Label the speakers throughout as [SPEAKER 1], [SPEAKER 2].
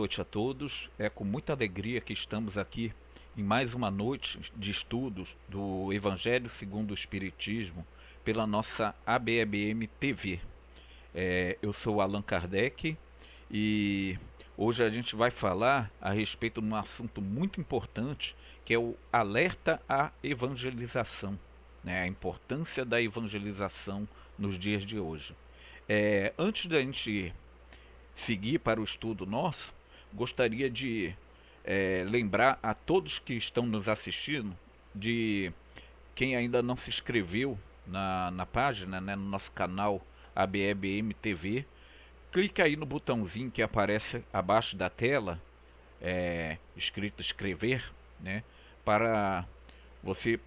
[SPEAKER 1] noite a todos. É com muita alegria que estamos aqui em mais uma noite de estudos do Evangelho segundo o Espiritismo pela nossa ABEBM TV. Eu sou Allan Kardec e hoje a gente vai falar a respeito de um assunto muito importante que é o alerta à evangelização, né? A importância da evangelização nos dias de hoje. Antes da gente seguir para o estudo nosso, gostaria de lembrar a todos que estão nos assistindo de quem ainda não se inscreveu na página, né, no nosso canal ABEBM TV, clica aí no botãozinho que aparece abaixo da tela, escrito inscrever, né, para você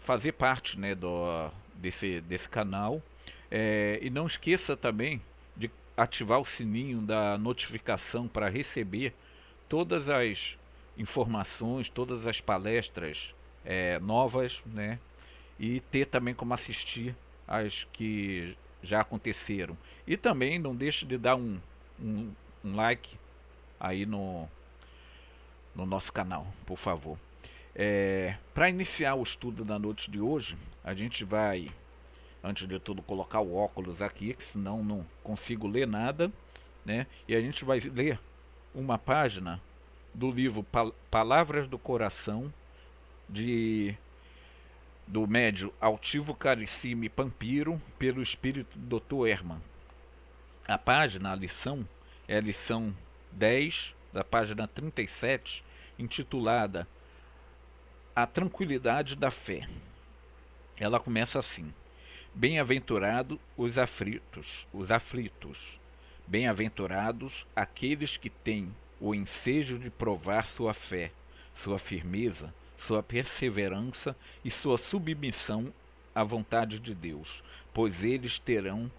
[SPEAKER 1] fazer parte, né, desse canal. E não esqueça também de ativar o sininho da notificação para receber todas as informações, todas as palestras novas, né? E ter também como assistir as que já aconteceram. E também não deixe de dar um like aí no nosso canal, por favor. Para iniciar o estudo da noite de hoje, a gente vai, antes de tudo, colocar o óculos aqui, que senão não consigo ler nada, né? E a gente vai ler uma página do livro Palavras do Coração, do médium Altivo Carissime Pampiro, pelo espírito do Dr. Herman. A página, a lição, é a lição 10, da página 37, intitulada A Tranquilidade da Fé. Ela começa assim: Bem-aventurados os aflitos. Bem-aventurados aqueles que têm o ensejo de provar sua fé, sua firmeza, sua perseverança e sua submissão à vontade de Deus, pois eles terão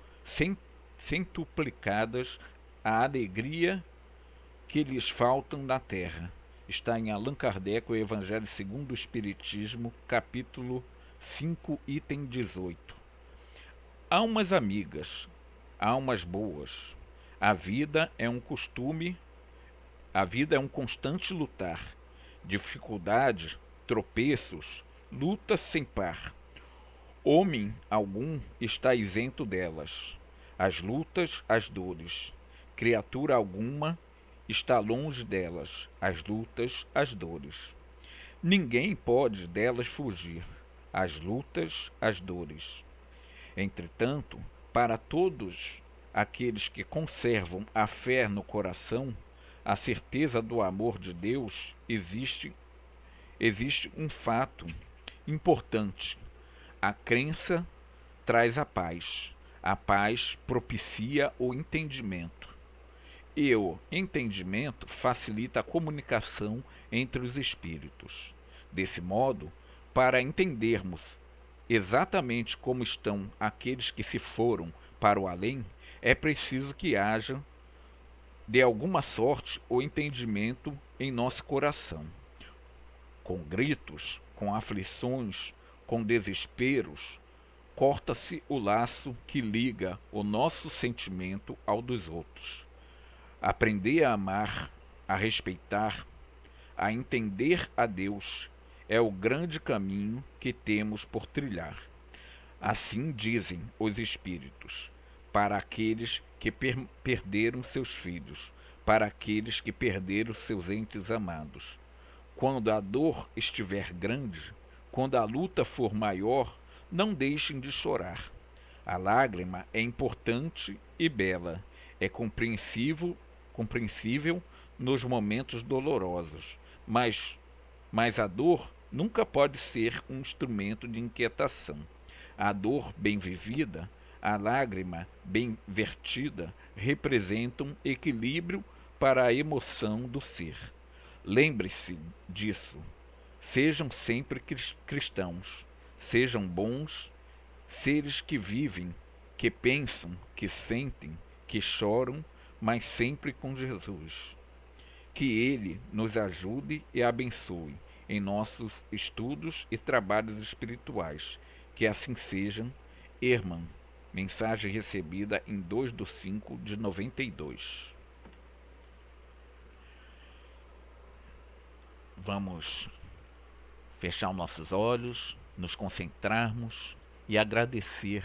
[SPEAKER 1] centuplicadas a alegria que lhes faltam na terra. Está em Allan Kardec, o Evangelho segundo o Espiritismo, capítulo 5, item 18. Almas amigas, almas boas, a vida é um constante lutar, dificuldades, tropeços, lutas sem par. Homem algum está isento delas, as lutas, as dores. Criatura alguma está longe delas, as lutas, as dores. Ninguém pode delas fugir, as lutas, as dores. Entretanto, para todos aqueles que conservam a fé no coração, a certeza do amor de Deus, existe um fato importante. A crença traz a paz propicia o entendimento, e o entendimento facilita a comunicação entre os espíritos. Desse modo, para entendermos exatamente como estão aqueles que se foram para o além, é preciso que haja, de alguma sorte, o entendimento em nosso coração. Com gritos, com aflições, com desesperos, corta-se o laço que liga o nosso sentimento ao dos outros. Aprender a amar, a respeitar, a entender a Deus é o grande caminho que temos por trilhar. Assim dizem os espíritos, para aqueles que perderam seus filhos, para aqueles que perderam seus entes amados. Quando a dor estiver grande, quando a luta for maior, não deixem de chorar. A lágrima é importante e bela, é compreensível nos momentos dolorosos, mas a dor nunca pode ser um instrumento de inquietação. A dor bem vivida, a lágrima bem vertida, representam equilíbrio para a emoção do ser. Lembre-se disso. Sejam sempre cristãos. Sejam bons seres que vivem, que pensam, que sentem, que choram, mas sempre com Jesus. Que Ele nos ajude e abençoe em nossos estudos e trabalhos espirituais. Que assim sejam. Herman. Mensagem recebida em 2/5/92. Vamos fechar os nossos olhos, nos concentrarmos e agradecer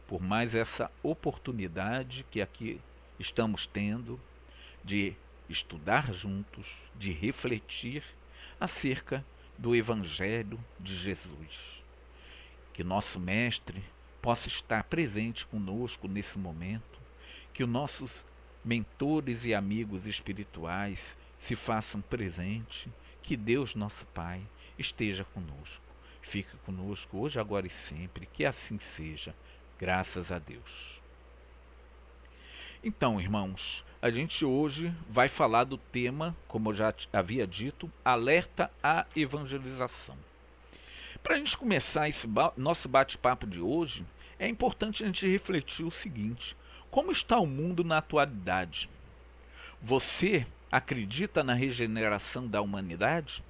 [SPEAKER 1] por mais essa oportunidade que aqui estamos tendo de estudar juntos, de refletir acerca do Evangelho de Jesus. Que nosso Mestre possa estar presente conosco nesse momento, que os nossos mentores e amigos espirituais se façam presente, que Deus, nosso Pai, esteja conosco. Fique conosco hoje, agora e sempre, que assim seja, graças a Deus. Então, irmãos, a gente hoje vai falar do tema, como eu já havia dito, alerta à evangelização. Para a gente começar esse nosso bate-papo de hoje, é importante a gente refletir o seguinte: como está o mundo na atualidade? Você acredita na regeneração da humanidade?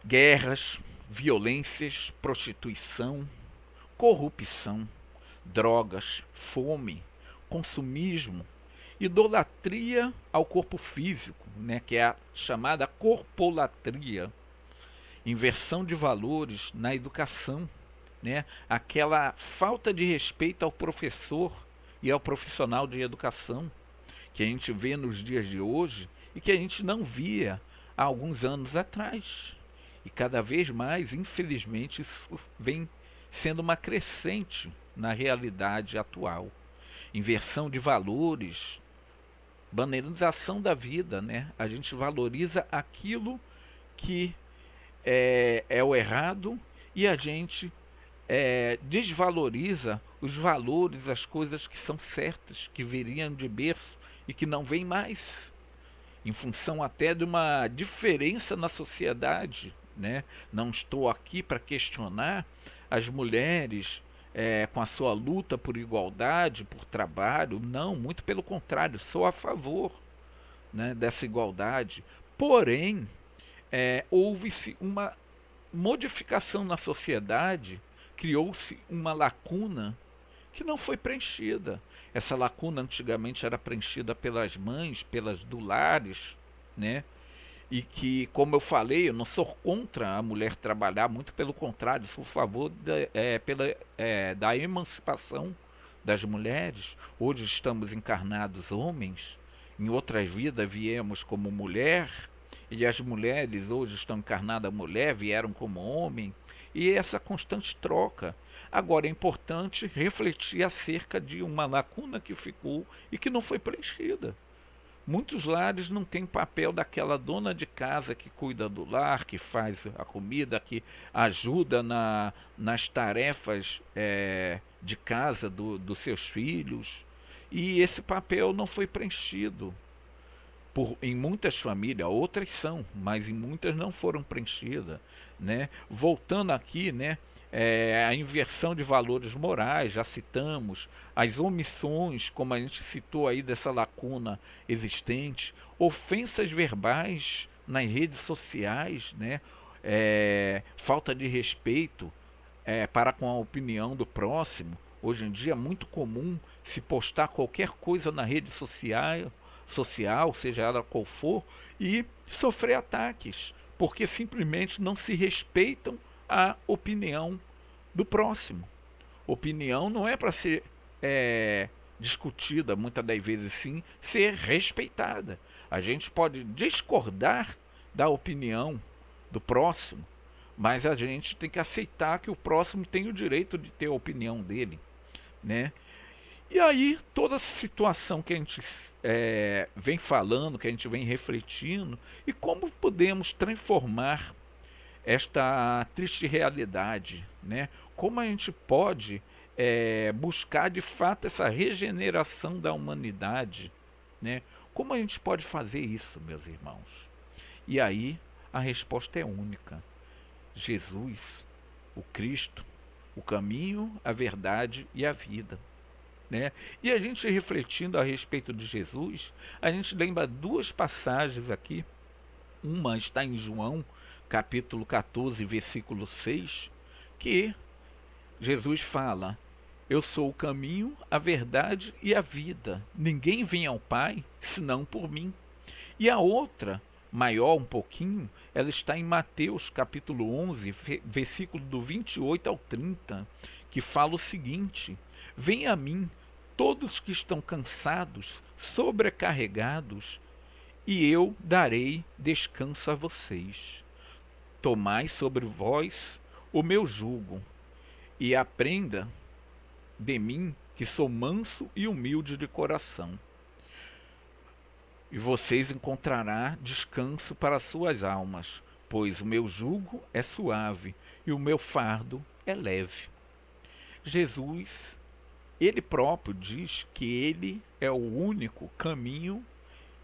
[SPEAKER 1] Guerras, violências, prostituição, corrupção, drogas, fome, consumismo, idolatria ao corpo físico, que é a chamada corpolatria, inversão de valores na educação, aquela falta de respeito ao professor e ao profissional de educação que a gente vê nos dias de hoje e que a gente não via há alguns anos atrás. E cada vez mais, infelizmente, isso vem sendo uma crescente na realidade atual. Inversão de valores, banalização da vida, A gente valoriza aquilo que é o errado e a gente desvaloriza os valores, as coisas que são certas, que viriam de berço e que não vêm mais, em função até de uma diferença na sociedade, Não estou aqui para questionar as mulheres com a sua luta por igualdade, por trabalho, não, muito pelo contrário, sou a favor, dessa igualdade. Porém, houve-se uma modificação na sociedade, criou-se uma lacuna que não foi preenchida. Essa lacuna antigamente era preenchida pelas mães, pelas dulares, E que, como eu falei, eu não sou contra a mulher trabalhar, muito pelo contrário, sou a favor da emancipação das mulheres. Hoje estamos encarnados homens, em outras vidas viemos como mulher, e as mulheres hoje estão encarnadas mulher, vieram como homem, e essa constante troca. Agora é importante refletir acerca de uma lacuna que ficou e que não foi preenchida. Muitos lares não têm papel daquela dona de casa que cuida do lar, que faz a comida, que ajuda nas tarefas de casa dos seus filhos. E esse papel não foi preenchido. Em muitas famílias, outras são, mas em muitas não foram preenchidas. Voltando aqui, a inversão de valores morais, já citamos, as omissões, como a gente citou aí dessa lacuna existente, ofensas verbais nas redes sociais, falta de respeito para com a opinião do próximo. Hoje em dia é muito comum se postar qualquer coisa na rede social, seja ela qual for, e sofrer ataques, porque simplesmente não se respeitam a opinião do próximo. Opinião não é para ser discutida, muitas das vezes sim, ser respeitada. A gente pode discordar da opinião do próximo, mas a gente tem que aceitar que o próximo tem o direito de ter a opinião dele, E aí, toda essa situação que a gente vem falando, que a gente vem refletindo, e como podemos transformar esta triste realidade, Como a gente pode buscar de fato essa regeneração da humanidade, Como a gente pode fazer isso, meus irmãos? E aí a resposta é única: Jesus, o Cristo, o caminho, a verdade e a vida. E a gente refletindo a respeito de Jesus, a gente lembra duas passagens aqui. Uma está em João, capítulo 14, versículo 6, que Jesus fala: eu sou o caminho, a verdade e a vida. Ninguém vem ao Pai senão por mim. E a outra, maior um pouquinho, ela está em Mateus capítulo 11, versículo do 28 ao 30, que fala o seguinte: venha a mim todos que estão cansados, sobrecarregados, e eu darei descanso a vocês. Tomai sobre vós o meu jugo, e aprenda de mim, que sou manso e humilde de coração, e vocês encontrarão descanso para suas almas, pois o meu jugo é suave e o meu fardo é leve. Jesus, ele próprio diz que ele é o único caminho,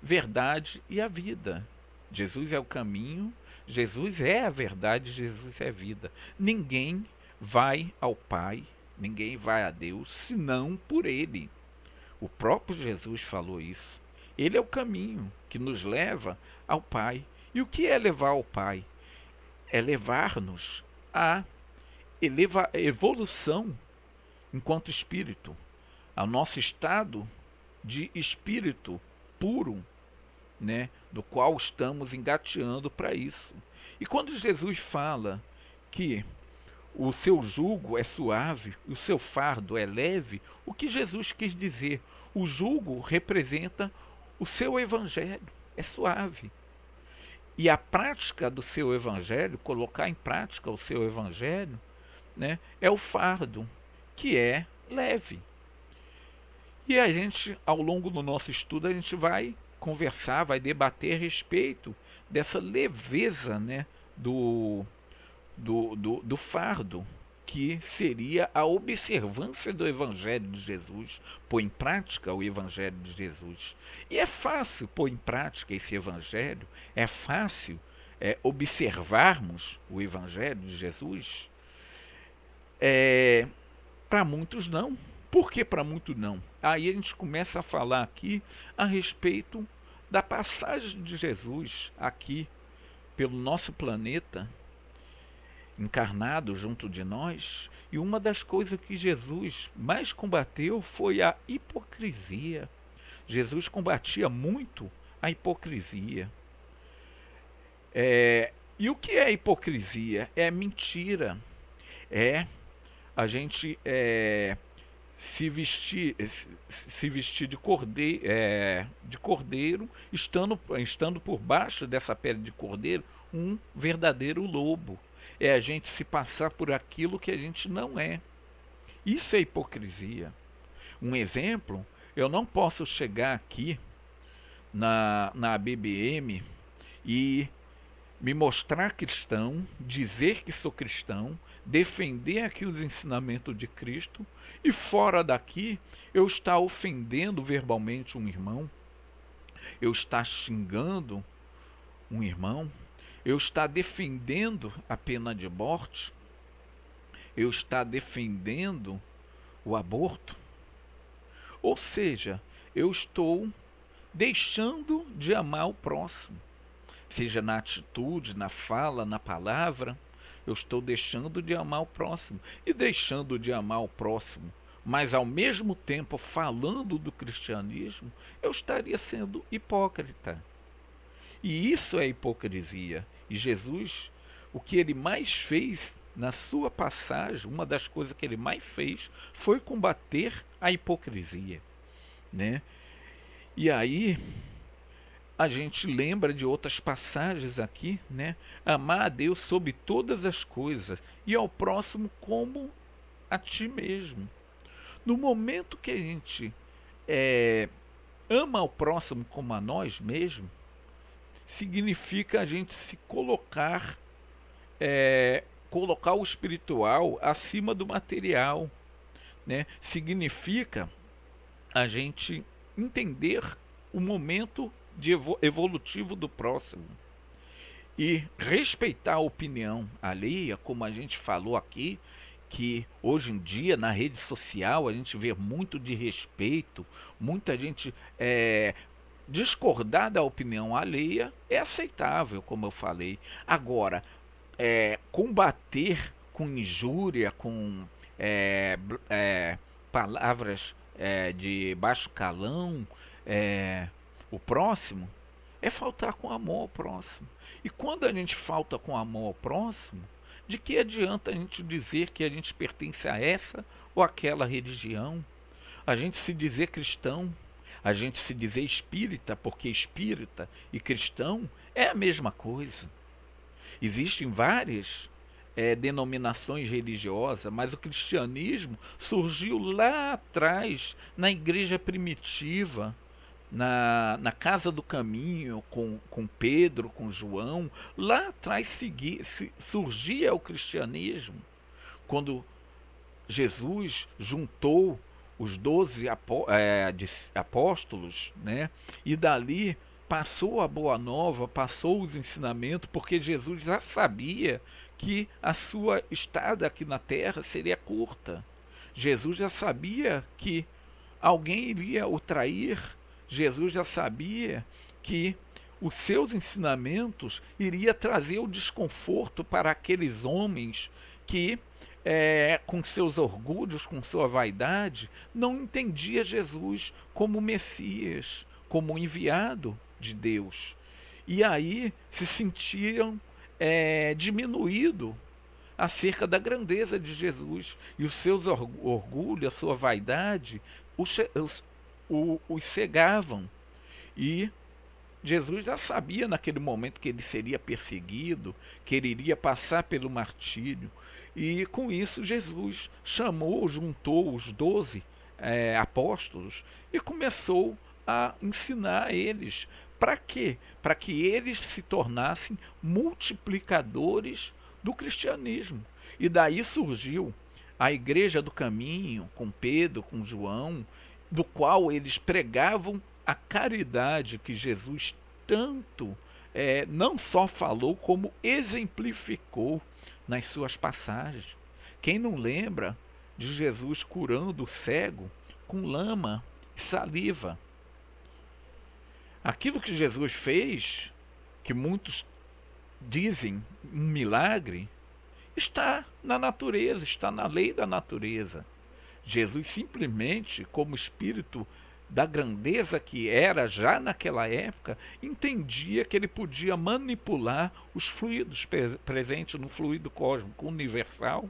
[SPEAKER 1] verdade e a vida. Jesus é o caminho, Jesus é a verdade, Jesus é a vida. Ninguém vai ao Pai, ninguém vai a Deus, senão por ele. O próprio Jesus falou isso. Ele é o caminho que nos leva ao Pai. E o que é levar ao Pai? É levar-nos à evolução enquanto espírito, ao nosso estado de espírito puro, né, do qual estamos engateando para isso. E quando Jesus fala que o seu jugo é suave, o seu fardo é leve, o que Jesus quis dizer? O jugo representa o seu evangelho, é suave. E a prática do seu evangelho, colocar em prática o seu evangelho, né, é o fardo, que é leve. E a gente, ao longo do nosso estudo, a gente vai conversar, vai debater a respeito dessa leveza, né, do fardo, que seria a observância do Evangelho de Jesus, pôr em prática o Evangelho de Jesus. E é fácil pôr em prática esse Evangelho, é fácil observarmos o Evangelho de Jesus. Para muitos não. Por que para muitos não? Aí a gente começa a falar aqui a respeito da passagem de Jesus aqui pelo nosso planeta, encarnado junto de nós, e uma das coisas que Jesus mais combateu foi a hipocrisia. Jesus combatia muito a hipocrisia. E o que é hipocrisia? É mentira. É a gente se vestir de cordeiro, estando por baixo dessa pele de cordeiro um verdadeiro lobo. É a gente se passar por aquilo que a gente não é. Isso é hipocrisia. Um exemplo, eu não posso chegar aqui na BBM e me mostrar cristão, dizer que sou cristão, defender aqui os ensinamentos de Cristo, e fora daqui eu estar ofendendo verbalmente um irmão, eu estar xingando um irmão, eu estar defendendo a pena de morte, eu estar defendendo o aborto. Ou seja, eu estou deixando de amar o próximo, seja na atitude, na fala, na palavra. Eu estou deixando de amar o próximo. E deixando de amar o próximo, mas ao mesmo tempo falando do cristianismo, eu estaria sendo hipócrita. E isso é hipocrisia. E Jesus, o que ele mais fez na sua passagem, uma das coisas que ele mais fez, foi combater a hipocrisia, né? E aí a gente lembra de outras passagens aqui, né? Amar a Deus sobre todas as coisas e ao próximo como a ti mesmo. No momento que a gente ama ao próximo como a nós mesmos, significa a gente se colocar o espiritual acima do material, né? Significa a gente entender o momento evolutivo do próximo e respeitar a opinião alheia, como a gente falou aqui, que hoje em dia na rede social a gente vê muito de respeito, muita gente discordar da opinião alheia é aceitável, como eu falei. Agora, combater com injúria, com palavras de baixo calão, o próximo, é faltar com amor ao próximo. E quando a gente falta com amor ao próximo, de que adianta a gente dizer que a gente pertence a essa ou aquela religião? A gente se dizer cristão, a gente se dizer espírita, porque espírita e cristão é a mesma coisa. Existem várias denominações religiosas, mas o cristianismo surgiu lá atrás, na igreja primitiva, na Casa do Caminho, com Pedro, com João. Lá atrás surgia o cristianismo, quando Jesus juntou os 12 apóstolos, né? E dali passou a boa nova, passou os ensinamentos, porque Jesus já sabia que a sua estada aqui na terra seria curta. Jesus já sabia que alguém iria o trair. Jesus já sabia que os seus ensinamentos iria trazer o desconforto para aqueles homens que, com seus orgulhos, com sua vaidade, não entendia Jesus como Messias, como enviado de Deus. E aí se sentiam diminuídos acerca da grandeza de Jesus. E os seus orgulhos, a sua vaidade, os cegavam. E Jesus já sabia naquele momento que ele seria perseguido, que ele iria passar pelo martírio. E com isso Jesus juntou os 12 apóstolos e começou a ensinar a eles. Para quê? Para que eles se tornassem multiplicadores do cristianismo. E daí surgiu a Igreja do Caminho, com Pedro, com João, do qual eles pregavam a caridade que Jesus tanto não só falou, como exemplificou nas suas passagens. Quem não lembra de Jesus curando o cego com lama e saliva? Aquilo que Jesus fez, que muitos dizem um milagre, está na natureza, está na lei da natureza. Jesus simplesmente, como espírito da grandeza que era já naquela época, entendia que ele podia manipular os fluidos presentes no fluido cósmico universal,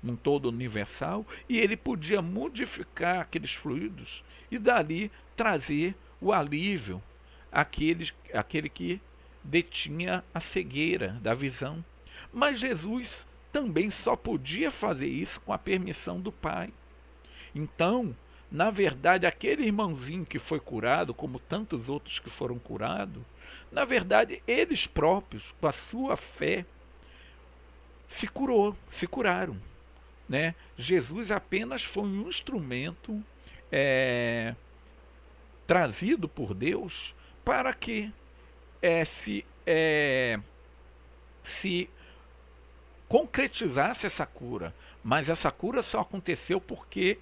[SPEAKER 1] num todo universal, e ele podia modificar aqueles fluidos e dali trazer o alívio àquele que detinha a cegueira da visão. Mas Jesus também só podia fazer isso com a permissão do Pai. Então, na verdade, aquele irmãozinho que foi curado, como tantos outros que foram curados, na verdade, eles próprios, com a sua fé, se curaram, né? Jesus apenas foi um instrumento trazido por Deus para que se concretizasse essa cura. Mas essa cura só aconteceu porque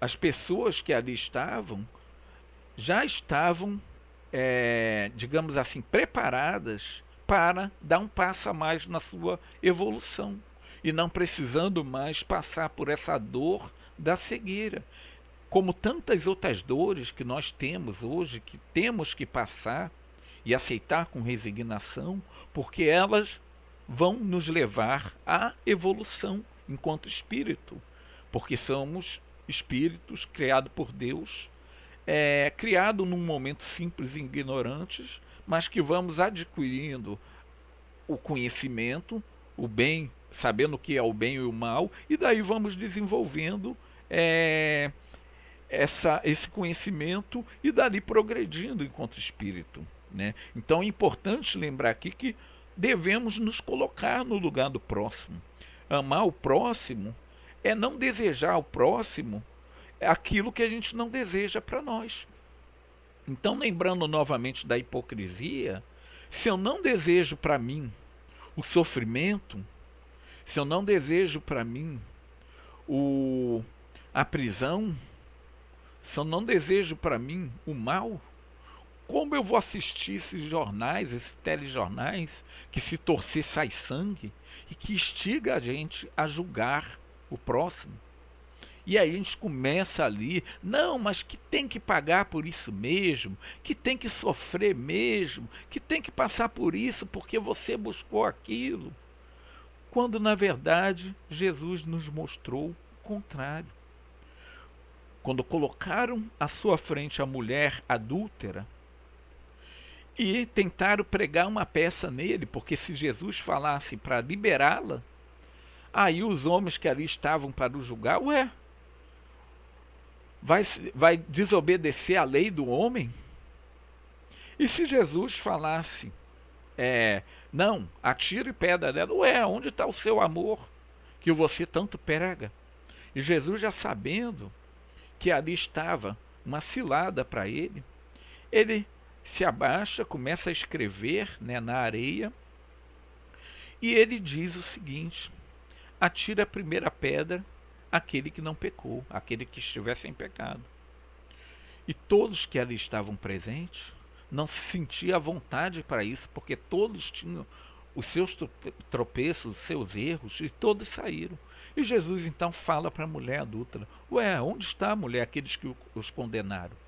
[SPEAKER 1] as pessoas que ali estavam já estavam, digamos assim, preparadas para dar um passo a mais na sua evolução e não precisando mais passar por essa dor da cegueira, como tantas outras dores que nós temos hoje, que temos que passar e aceitar com resignação, porque elas vão nos levar à evolução enquanto espírito, porque somos espíritos criados por Deus, criados num momento simples e ignorantes, mas que vamos adquirindo o conhecimento, o bem, sabendo o que é o bem e o mal, e daí vamos desenvolvendo esse conhecimento e dali progredindo enquanto espírito, né? Então é importante lembrar aqui que devemos nos colocar no lugar do próximo. Amar o próximo é não desejar ao próximo aquilo que a gente não deseja para nós. Então, lembrando novamente da hipocrisia, se eu não desejo para mim o sofrimento, se eu não desejo para mim a prisão, se eu não desejo para mim o mal, como eu vou assistir esses jornais, esses telejornais, que se torcer sai sangue e que instiga a gente a julgar o próximo? E aí a gente começa ali, não, mas que tem que pagar por isso mesmo, que tem que sofrer mesmo, que tem que passar por isso porque você buscou aquilo. Quando na verdade Jesus nos mostrou o contrário. Quando colocaram à sua frente a mulher adúltera e tentaram pregar uma peça nele, porque se Jesus falasse para liberá-la, aí os homens que ali estavam para o julgar, ué, vai desobedecer a lei do homem? E se Jesus falasse, não, atire pedra dela, ué, onde está o seu amor que você tanto prega? E Jesus, já sabendo que ali estava uma cilada para ele, ele se abaixa, começa a escrever, né, na areia, e ele diz o seguinte: atira a primeira pedra aquele que não pecou, aquele que estiver sem pecado. E todos que ali estavam presentes não se sentiam à vontade para isso, porque todos tinham os seus tropeços, os seus erros, e todos saíram. E Jesus então fala para a mulher adúltera: ué, onde está a mulher, aqueles que os condenaram?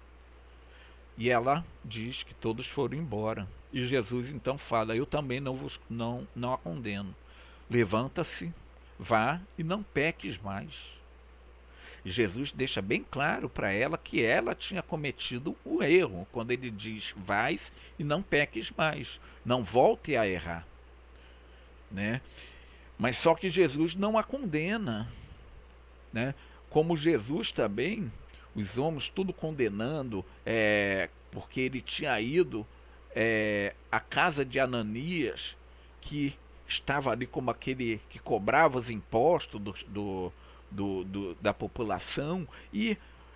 [SPEAKER 1] E ela diz que todos foram embora. E Jesus então fala: eu também não a condeno. Levanta-se, vá e não peques mais. E Jesus deixa bem claro para ela que ela tinha cometido o erro, quando ele diz: vais e não peques mais, não volte a errar, né? Mas só que Jesus não a condena, né? Como Jesus também, os homens tudo condenando, porque ele tinha ido à casa de Ananias, que estava ali como aquele que cobrava os impostos da população, e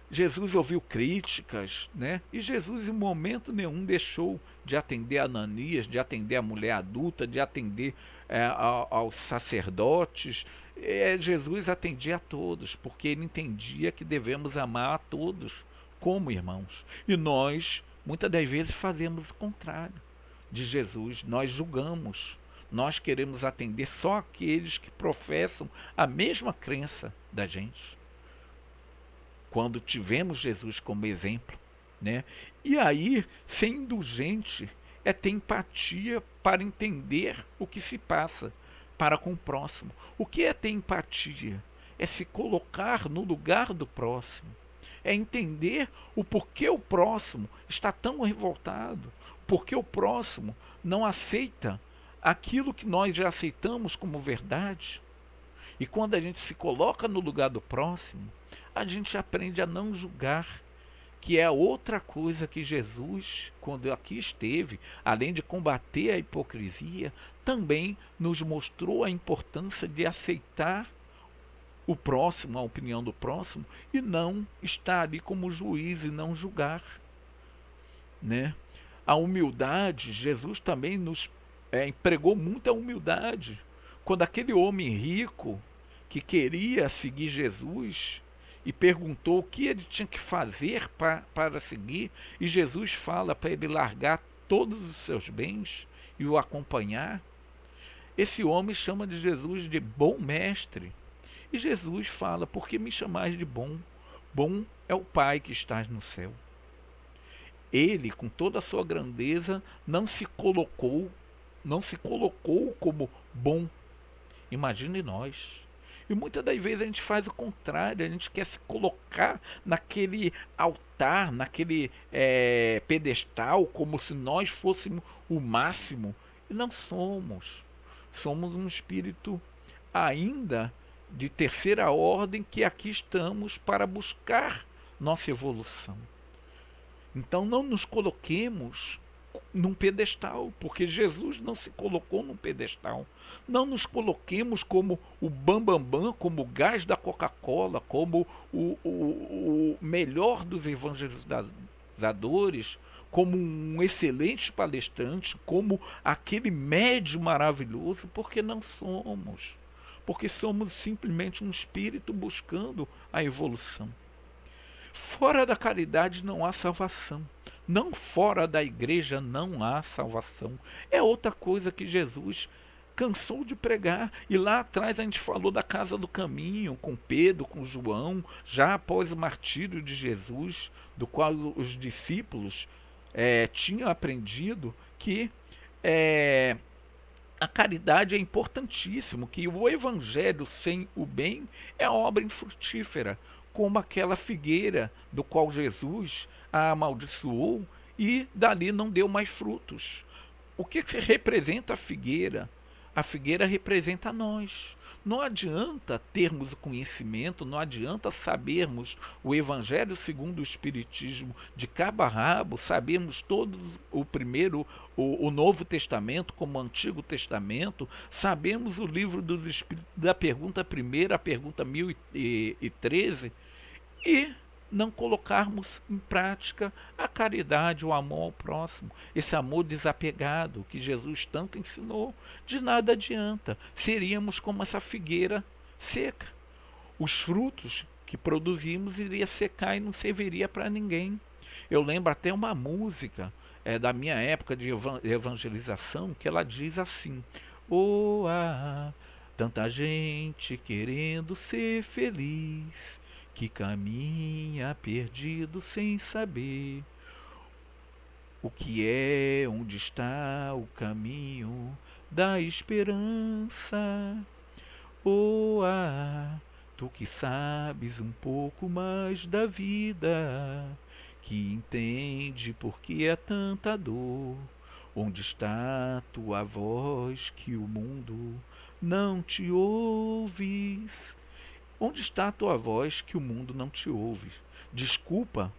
[SPEAKER 1] Jesus ouviu críticas, né? E Jesus em momento nenhum deixou de atender a Ananias, de atender a mulher adulta, de atender aos sacerdotes. Jesus atendia a todos, porque ele entendia que devemos amar a todos como irmãos. E nós, muitas das vezes, fazemos o contrário de Jesus. Nós julgamos, nós queremos atender só aqueles que professam a mesma crença da gente, quando tivemos Jesus como exemplo, né? E aí, ser indulgente é ter empatia para entender o que se passa para com o próximo. O que é ter empatia? É se colocar no lugar do próximo. É entender o porquê o próximo está tão revoltado, porque o próximo não aceita aquilo que nós já aceitamos como verdade. E quando a gente se coloca no lugar do próximo, a gente aprende a não julgar, que é outra coisa que Jesus, quando aqui esteve, além de combater a hipocrisia, também nos mostrou a importância de aceitar o próximo, a opinião do próximo, e não estar ali como juiz e não julgar, né? A humildade, Jesus também nos empregou muita humildade. Quando aquele homem rico que queria seguir Jesus e perguntou o que ele tinha que fazer para seguir, e Jesus fala para ele largar todos os seus bens e o acompanhar, esse homem chama de Jesus de bom mestre. E Jesus fala: por que me chamais de bom? Bom é o Pai que estás no céu. Ele, com toda a sua grandeza, não se colocou como bom. Imagine nós. E muitas das vezes a gente faz o contrário, a gente quer se colocar naquele altar, naquele pedestal, como se nós fôssemos o máximo. E não somos. Somos um espírito ainda de terceira ordem, que aqui estamos para buscar nossa evolução. Então não nos coloquemos num pedestal, porque Jesus não se colocou num pedestal. Não nos coloquemos como o bambambam, como o gás da Coca-Cola, como o melhor dos evangelizadores, como um excelente palestrante, como aquele médium maravilhoso, porque não somos. Porque somos simplesmente um espírito buscando a evolução. Fora da caridade não há salvação. Não fora da igreja não há salvação. É outra coisa que Jesus cansou de pregar. E lá atrás a gente falou da casa do caminho, com Pedro, com João, já após o martírio de Jesus, do qual os discípulos tinham aprendido que a caridade é importantíssimo, que o evangelho sem o bem é obra infrutífera, como aquela figueira do qual Jesus a amaldiçoou e dali não deu mais frutos. O que se representa a figueira? A figueira representa nós. Não adianta termos o conhecimento, não adianta sabermos o Evangelho segundo o Espiritismo de cabo a rabo, sabermos todo o Novo Testamento como o Antigo Testamento, sabemos o livro dos Espíritos da pergunta primeira, a pergunta 1013, e não colocarmos em prática a caridade, o amor ao próximo, esse amor desapegado que Jesus tanto ensinou. De nada adianta, seríamos como essa figueira seca. Os frutos que produzimos iria secar e não serviria para ninguém. Eu lembro até uma música da minha época de evangelização, que ela diz assim: oh, tanta gente querendo ser feliz, que caminha perdido sem saber o que é, onde está o caminho da esperança. Oh, tu que sabes um pouco mais da vida, que entende por que é tanta dor, onde está tua voz que o mundo não te ouve? Onde está a tua voz que o mundo não te ouve? Desculpa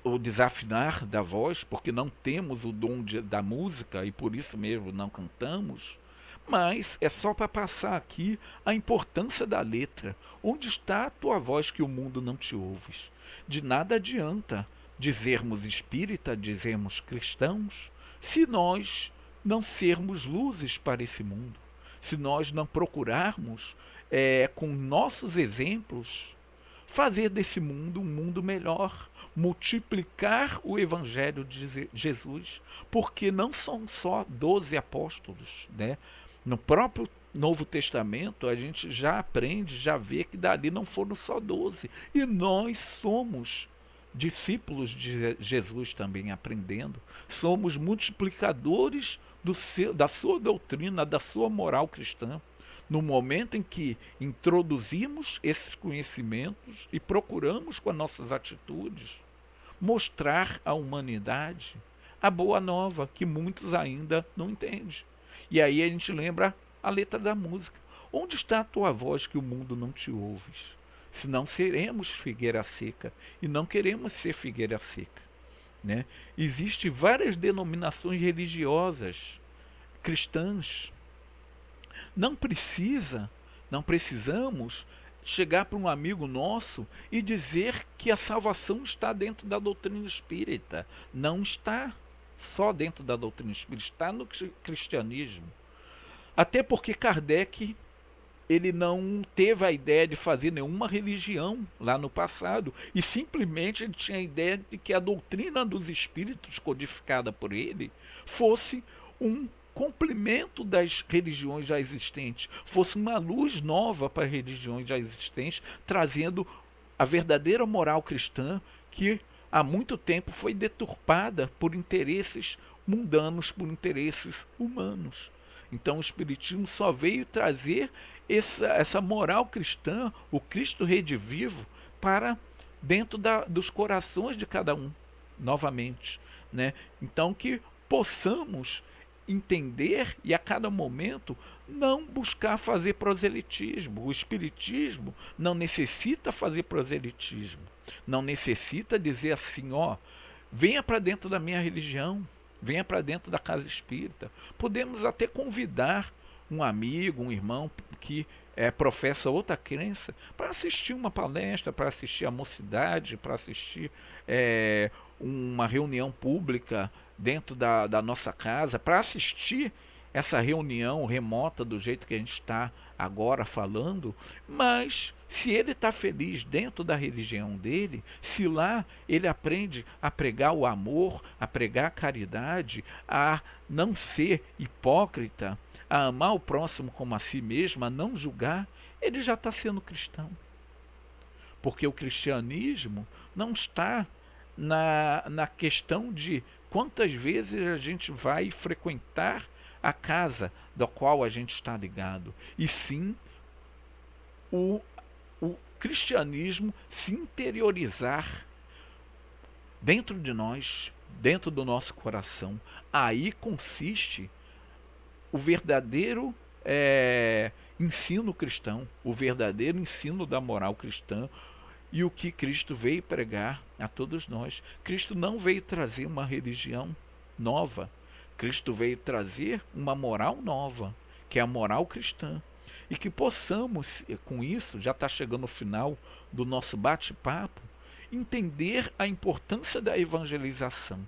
[SPEAKER 1] o desafinar da voz, porque não temos o dom da música e por isso mesmo não cantamos, mas é só para passar aqui a importância da letra. Onde está a tua voz que o mundo não te ouve? De nada adianta dizermos espírita, dizermos cristãos, se nós não sermos luzes para esse mundo, se nós não procurarmos, com nossos exemplos, fazer desse mundo um mundo melhor, multiplicar o Evangelho de Jesus, porque não são só 12 apóstolos, né? No próprio Novo Testamento a gente já aprende, já vê que dali não foram só 12, e nós somos discípulos de Jesus também aprendendo, somos multiplicadores da sua doutrina, da sua moral cristã. No momento em que introduzimos esses conhecimentos e procuramos com as nossas atitudes mostrar à humanidade a boa nova que muitos ainda não entendem. E aí a gente lembra a letra da música: onde está a tua voz que o mundo não te ouve? Senão seremos figueira seca, e não queremos ser figueira seca, né? Existem várias denominações religiosas cristãs. Não precisamos chegar para um amigo nosso e dizer que a salvação está dentro da doutrina espírita. Não está só dentro da doutrina espírita, está no cristianismo. Até porque Kardec, ele não teve a ideia de fazer nenhuma religião lá no passado, e simplesmente ele tinha a ideia de que a doutrina dos espíritos codificada por ele fosse um complemento das religiões já existentes, fosse uma luz nova para as religiões já existentes, trazendo a verdadeira moral cristã que há muito tempo foi deturpada por interesses mundanos, por interesses humanos. Então o Espiritismo só veio trazer essa moral cristã, o Cristo redivivo, para dentro dos corações de cada um, novamente, né? Então que possamos entender e a cada momento não buscar fazer proselitismo. O Espiritismo não necessita fazer proselitismo, não necessita dizer assim: ó, venha para dentro da minha religião, venha para dentro da casa espírita. Podemos até convidar um amigo, um irmão que professa outra crença para assistir uma palestra, para assistir a mocidade, para assistir uma reunião pública dentro da nossa casa, para assistir essa reunião remota do jeito que a gente está agora falando, mas se ele está feliz dentro da religião dele, se lá ele aprende a pregar o amor, a pregar a caridade, a não ser hipócrita, a amar o próximo como a si mesmo, a não julgar, ele já está sendo cristão. Porque o cristianismo não está na questão de quantas vezes a gente vai frequentar a casa da qual a gente está ligado, e sim o, o cristianismo se interiorizar dentro de nós, dentro do nosso coração. Aí consiste o verdadeiro ensino cristão, o verdadeiro ensino da moral cristã, e o que Cristo veio pregar a todos nós. Cristo não veio trazer uma religião nova. Cristo veio trazer uma moral nova, que é a moral cristã. E que possamos, com isso, já está chegando o final do nosso bate-papo, entender a importância da evangelização.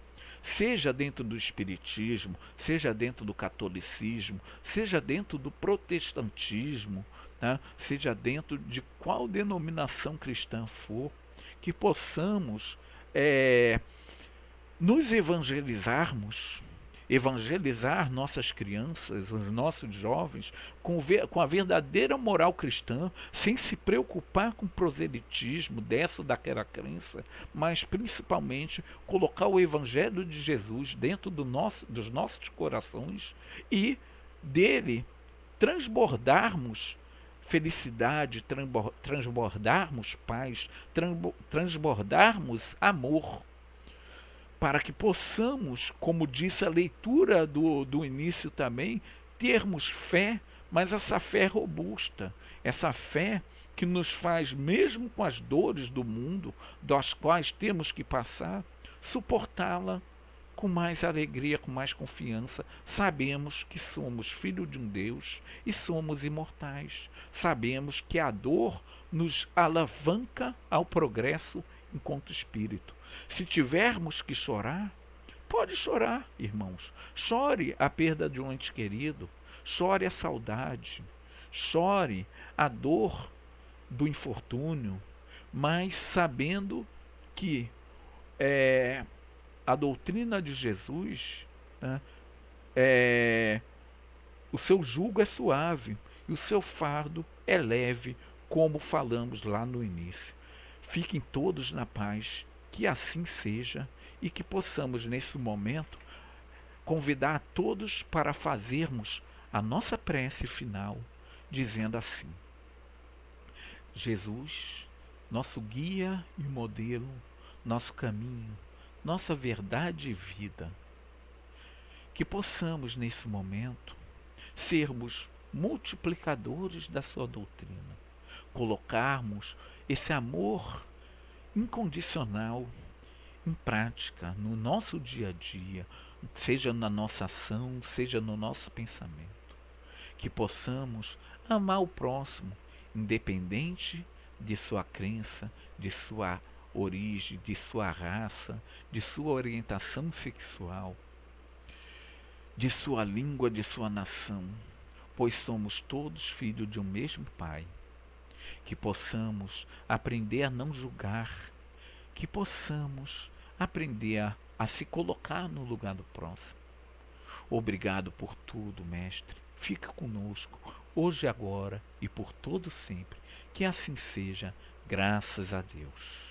[SPEAKER 1] Seja dentro do espiritismo, seja dentro do catolicismo, seja dentro do protestantismo, né? Seja dentro de qual denominação cristã for, que possamos nos evangelizarmos, evangelizar nossas crianças, os nossos jovens, com a verdadeira moral cristã, sem se preocupar com proselitismo dessa ou daquela crença, mas principalmente colocar o Evangelho de Jesus dentro dos nossos corações e dele transbordarmos felicidade, transbordarmos paz, transbordarmos amor, para que possamos, como disse a leitura do início também, termos fé, mas essa fé robusta, essa fé que nos faz, mesmo com as dores do mundo, das quais temos que passar, suportá-la com mais alegria, com mais confiança. Sabemos que somos filhos de um Deus e somos imortais. Sabemos que a dor nos alavanca ao progresso enquanto espírito. Se tivermos que chorar, pode chorar, irmãos. Chore a perda de um ente querido, chore a saudade, chore a dor do infortúnio, mas sabendo que a doutrina de Jesus, né, o seu jugo é suave e o seu fardo é leve, como falamos lá no início. Fiquem todos na paz, que assim seja, e que possamos nesse momento convidar a todos para fazermos a nossa prece final, dizendo assim: Jesus, nosso guia e modelo, nosso caminho, nossa verdade e vida, que possamos nesse momento sermos multiplicadores da sua doutrina, colocarmos esse amor incondicional em prática no nosso dia a dia, seja na nossa ação, seja no nosso pensamento, que possamos amar o próximo, independente de sua crença, de sua origem, de sua raça, de sua orientação sexual, de sua língua, de sua nação, pois somos todos filhos de um mesmo Pai. Que possamos aprender a não julgar, que possamos aprender a se colocar no lugar do próximo. Obrigado por tudo, Mestre. Fica conosco, hoje, agora e por todo sempre. Que assim seja, graças a Deus.